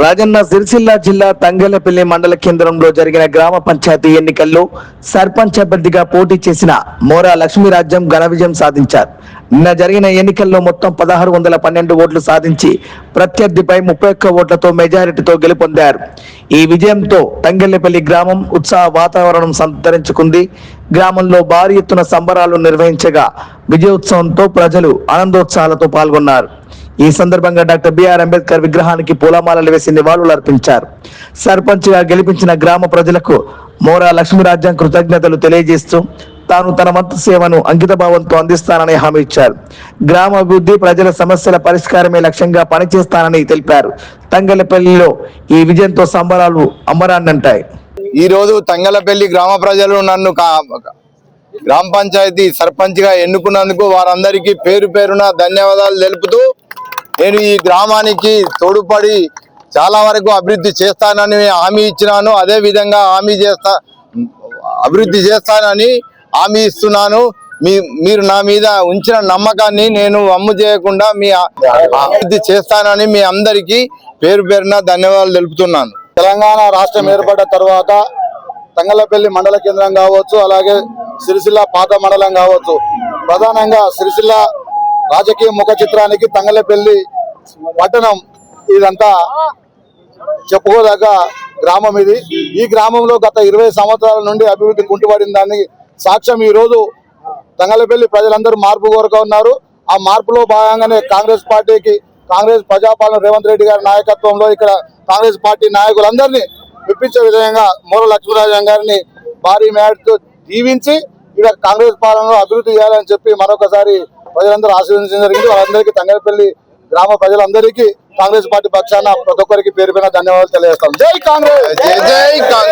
రాజన్న సిరిసిల్ల జిల్లా తంగెలపల్లి మండల కేంద్రంలో జరిగిన గ్రామ పంచాయతీ ఎన్నికల్లో సర్పంచ్ అభ్యర్థిగా పోటీ చేసిన మోరా లక్ష్మీరాజ్యం ఘన విజయం సాధించారు. నిన్న జరిగిన ఎన్నికల్లో మొత్తం 1612 ఓట్లు సాధించి ప్రత్యర్థిపై 31 ఓట్లతో మెజారిటీతో గెలుపొందారు. ఈ విజయంతో తంగెలపల్లి గ్రామం ఉత్సాహ వాతావరణం సంతరించుకుంది. గ్రామంలో భారీ ఎత్తున సంబరాలు నిర్వహించగా విజయోత్సవంతో ప్రజలు ఆనందోత్సాహాలతో పాల్గొన్నారు. ఈ సందర్భంగా డాక్టర్ బిఆర్ అంబేద్కర్ విగ్రహానికి పూలమాలలు వేసి నివాళులు అర్పించారు. సర్పంచ్ గా గెలిపించిన గ్రామ ప్రజలకు మోరా లక్ష్మీరాజ్యం కృతజ్ఞతలు తెలియజేస్తూ తాను తన వంతు సేవను అంకితభావంతో అందిస్తానని హామీ ఇచ్చారు. గ్రామ అభివృద్ధి, ప్రజల సమస్యల పరిష్కారమే లక్ష్యంగా పనిచేస్తానని తెలిపారు. తంగెలపల్లిలో ఈ విజయంతో సంబరాలు అంబరాన్నంటాయి. ఈ రోజు తంగెలపల్లి గ్రామ ప్రజలు నన్ను గ్రామ పంచాయతీ సర్పంచ్ గా ఎన్నుకున్నందుకు వారందరికీ పేరు పేరున ధన్యవాదాలు తెలుపుతూ, నేను ఈ గ్రామానికి తోడ్పడి చాలా వరకు అభివృద్ధి చేస్తానని హామీ ఇచ్చినాను. అదే విధంగా అభివృద్ధి చేస్తానని హామీ ఇస్తున్నాను. మీరు నా మీద ఉంచిన నమ్మకాన్ని నేను వమ్ము చేయకుండా మీ అభివృద్ధి చేస్తానని మీ అందరికీ పేరు పేరున ధన్యవాదాలు తెలుపుతున్నాను. తెలంగాణ రాష్ట్రం ఏర్పడ్డ తర్వాత తంగెలపల్లి మండల కేంద్రం కావచ్చు, అలాగే సిరిసిల్ల పాత మండలం కావచ్చు, ప్రధానంగా సిరిసిల్ల రాజకీయ ముఖ చిత్రానికి తంగెలపల్లి పట్టణం ఇదంతా చెప్పుకోదగ్గ గ్రామం ఇది. ఈ గ్రామంలో గత 20 సంవత్సరాల నుండి అభివృద్ధి కుంటుపడిన దాన్ని సాక్ష్యం ఈ రోజు తంగెలపల్లి ప్రజలందరూ మార్పు కోరుక ఉన్నారు. ఆ మార్పులో భాగంగానే కాంగ్రెస్ పార్టీకి, కాంగ్రెస్ ప్రజాపాలన రేవంత్ రెడ్డి గారి నాయకత్వంలో ఇక్కడ కాంగ్రెస్ పార్టీ నాయకులందరినీ మెప్పించే విధంగా మోరా లక్ష్మీరాజ్యం గారిని భారీ మేరతో దీవించి ఇక్కడ కాంగ్రెస్ పాలనలో అభివృద్ధి చేయాలని చెప్పి మరొకసారి ప్రజలందరూ ఆశీర్వదించడం జరిగింది. వాళ్ళందరికీ తంగెలపల్లి గ్రామ ప్రజలందరికీ కాంగ్రెస్ పార్టీ పక్షాన ప్రతి ఒక్కరికి పేరు పైన ధన్యవాదాలు తెలియజేస్తాం. జై కాంగ్రెస్, జై జై కాంగ్రెస్.